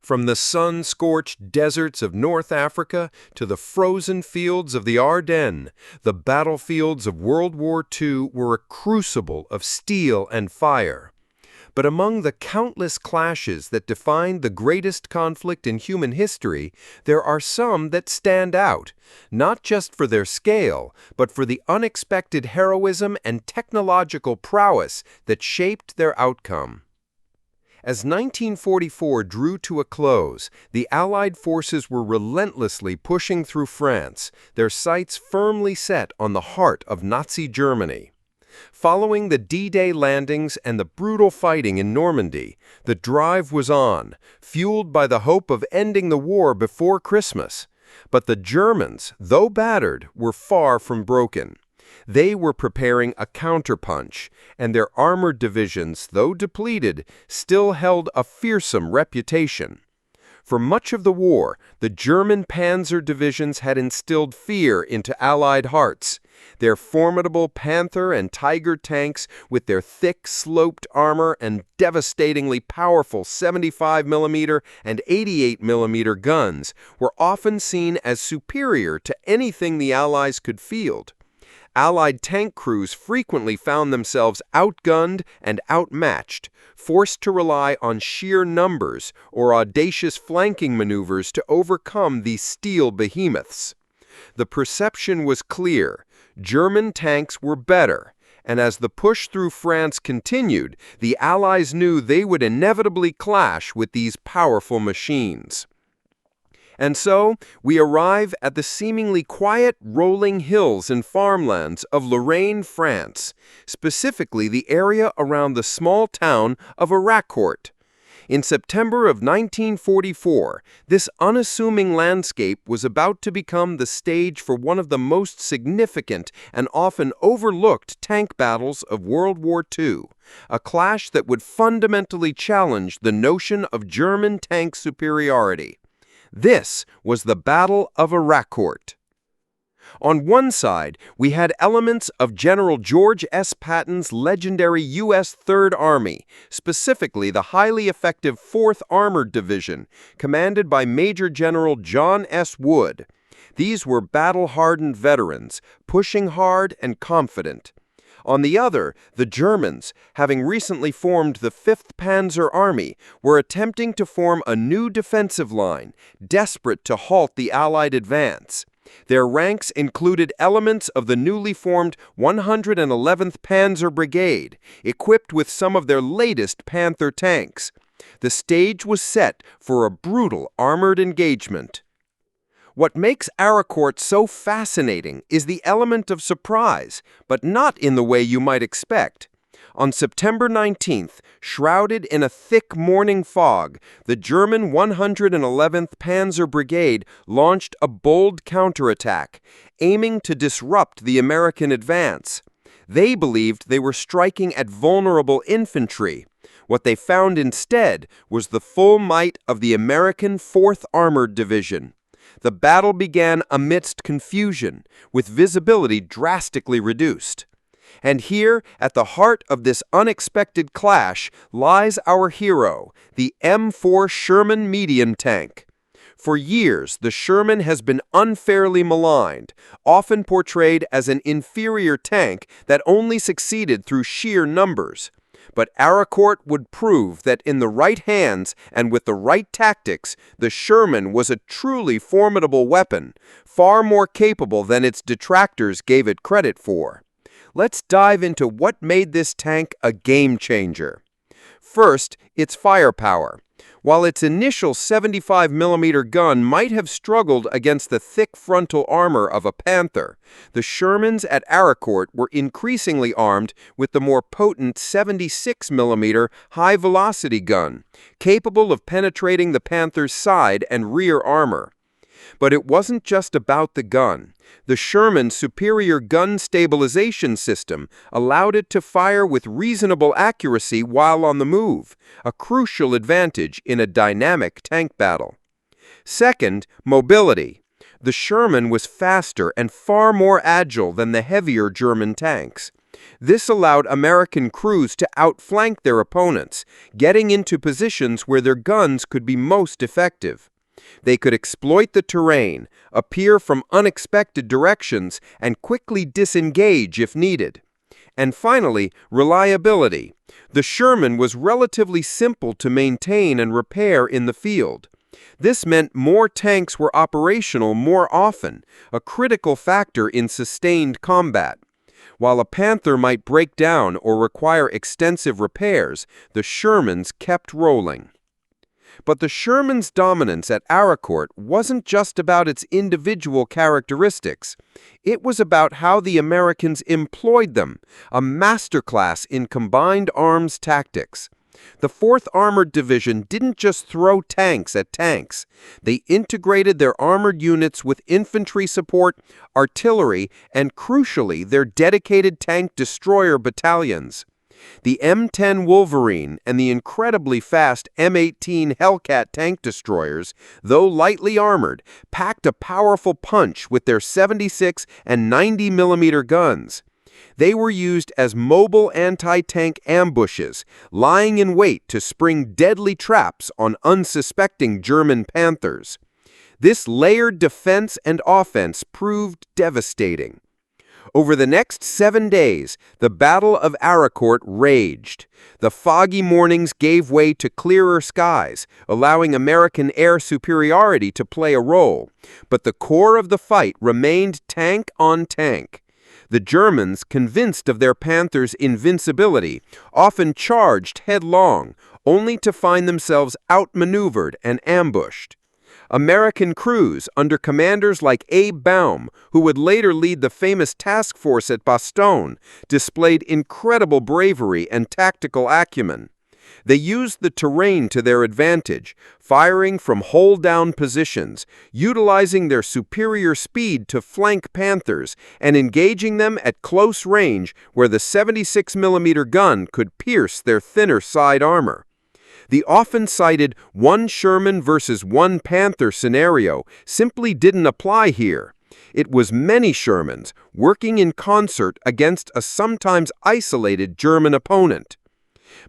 From the sun-scorched deserts of North Africa to the frozen fields of the Ardennes, the battlefields of World War II were a crucible of steel and fire. But among the countless clashes that defined the greatest conflict in human history, there are some that stand out, not just for their scale, but for the unexpected heroism and technological prowess that shaped their outcome. As 1944 drew to a close, the Allied forces were relentlessly pushing through France, their sights firmly set on the heart of Nazi Germany. Following the D-Day landings and the brutal fighting in Normandy, the drive was on, fueled by the hope of ending the war before Christmas. But the Germans, though battered, were far from broken. They were preparing a counterpunch, and their armored divisions, though depleted, still held a fearsome reputation. For much of the war, the German panzer divisions had instilled fear into Allied hearts. Their formidable Panther and Tiger tanks, with their thick, sloped armor and devastatingly powerful 75mm and 88mm guns, were often seen as superior to anything the Allies could field. Allied tank crews frequently found themselves outgunned and outmatched, forced to rely on sheer numbers or audacious flanking maneuvers to overcome these steel behemoths. The perception was clear: German tanks were better, and as the push through France continued, the Allies knew they would inevitably clash with these powerful machines. And so, we arrive at the seemingly quiet, rolling hills and farmlands of Lorraine, France, specifically the area around the small town of Arracourt. In September of 1944, this unassuming landscape was about to become the stage for one of the most significant and often overlooked tank battles of World War II, a clash that would fundamentally challenge the notion of German tank superiority. This was the Battle of Arracourt. On one side, we had elements of General George S. Patton's legendary U.S. Third Army, specifically the highly effective 4th Armored Division, commanded by Major General John S. Wood. These were battle-hardened veterans, pushing hard and confident. On the other, the Germans, having recently formed the 5th Panzer Army, were attempting to form a new defensive line, desperate to halt the Allied advance. Their ranks included elements of the newly formed 111th Panzer Brigade, equipped with some of their latest Panther tanks. The stage was set for a brutal armored engagement. What makes Arracourt so fascinating is the element of surprise, but not in the way you might expect. On September 19th, shrouded in a thick morning fog, the German 111th Panzer Brigade launched a bold counterattack, aiming to disrupt the American advance. They believed they were striking at vulnerable infantry. What they found instead was the full might of the American 4th Armored Division. The battle began amidst confusion, with visibility drastically reduced. And here, at the heart of this unexpected clash, lies our hero, the M4 Sherman medium tank. For years, the Sherman has been unfairly maligned, often portrayed as an inferior tank that only succeeded through sheer numbers. But Arracourt would prove that in the right hands and with the right tactics, the Sherman was a truly formidable weapon, far more capable than its detractors gave it credit for. Let's dive into what made this tank a game-changer. First, its firepower. While its initial 75mm gun might have struggled against the thick frontal armor of a Panther, the Shermans at Arracourt were increasingly armed with the more potent 76mm high-velocity gun, capable of penetrating the Panther's side and rear armor. But it wasn't just about the gun. The Sherman's superior gun stabilization system allowed it to fire with reasonable accuracy while on the move, a crucial advantage in a dynamic tank battle. Second, mobility. The Sherman was faster and far more agile than the heavier German tanks. This allowed American crews to outflank their opponents, getting into positions where their guns could be most effective. They could exploit the terrain, appear from unexpected directions, and quickly disengage if needed. And finally, reliability. The Sherman was relatively simple to maintain and repair in the field. This meant more tanks were operational more often, a critical factor in sustained combat. While a Panther might break down or require extensive repairs, the Shermans kept rolling. But the Sherman's dominance at Arracourt wasn't just about its individual characteristics. It was about how the Americans employed them, a masterclass in combined arms tactics. The 4th Armored Division didn't just throw tanks at tanks. They integrated their armored units with infantry support, artillery, and crucially, their dedicated tank destroyer battalions. The M10 Wolverine and the incredibly fast M18 Hellcat tank destroyers, though lightly armored, packed a powerful punch with their 76 and 90 mm guns. They were used as mobile anti-tank ambushes, lying in wait to spring deadly traps on unsuspecting German Panthers. This layered defense and offense proved devastating. Over the next 7 days, the Battle of Arracourt raged. The foggy mornings gave way to clearer skies, allowing American air superiority to play a role. But the core of the fight remained tank on tank. The Germans, convinced of their Panthers' invincibility, often charged headlong, only to find themselves outmaneuvered and ambushed. American crews, under commanders like Abe Baum, who would later lead the famous task force at Bastogne, displayed incredible bravery and tactical acumen. They used the terrain to their advantage, firing from hole-down positions, utilizing their superior speed to flank Panthers, and engaging them at close range where the 76 mm gun could pierce their thinner side armor. The often cited one Sherman versus one Panther scenario simply didn't apply here. It was many Shermans working in concert against a sometimes isolated German opponent.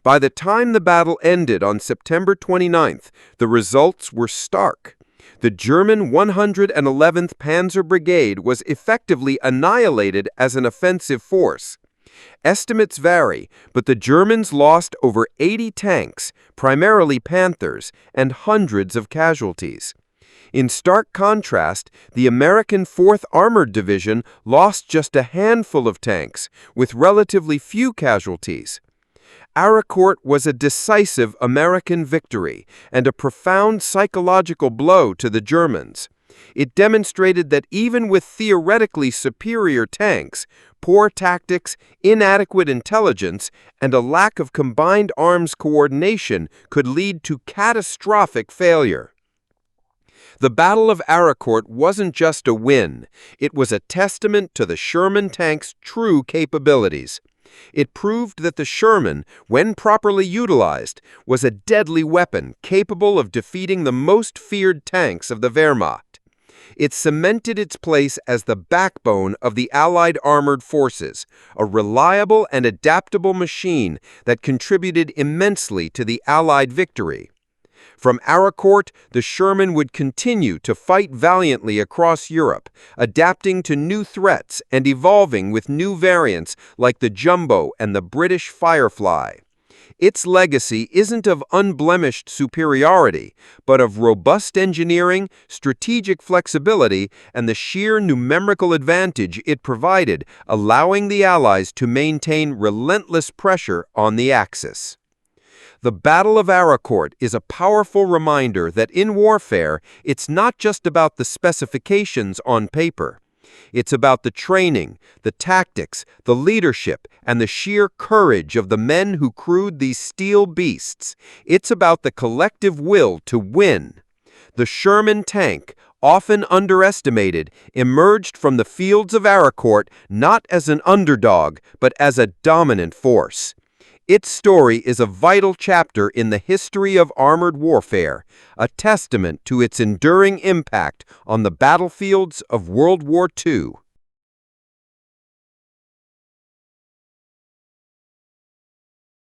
By the time the battle ended on September 29th, the results were stark. The German 111th Panzer Brigade was effectively annihilated as an offensive force. Estimates vary, but the Germans lost over 80 tanks, primarily Panthers, and hundreds of casualties. In stark contrast, the American 4th Armored Division lost just a handful of tanks, with relatively few casualties. Arracourt was a decisive American victory and a profound psychological blow to the Germans. It demonstrated that even with theoretically superior tanks, poor tactics, inadequate intelligence, and a lack of combined arms coordination could lead to catastrophic failure. The Battle of Arracourt wasn't just a win, it was a testament to the Sherman tank's true capabilities. It proved that the Sherman, when properly utilized, was a deadly weapon capable of defeating the most feared tanks of the Wehrmacht. It cemented its place as the backbone of the Allied armored forces, a reliable and adaptable machine that contributed immensely to the Allied victory. From Arracourt, the Sherman would continue to fight valiantly across Europe, adapting to new threats and evolving with new variants like the Jumbo and the British Firefly. Its legacy isn't of unblemished superiority, but of robust engineering, strategic flexibility, and the sheer numerical advantage it provided, allowing the Allies to maintain relentless pressure on the Axis. The Battle of Arracourt is a powerful reminder that in warfare, it's not just about the specifications on paper. It's about the training, the tactics, the leadership, and the sheer courage of the men who crewed these steel beasts. It's about the collective will to win. The Sherman tank, often underestimated, emerged from the fields of Arracourt not as an underdog, but as a dominant force. Its story is a vital chapter in the history of armored warfare, a testament to its enduring impact on the battlefields of World War II.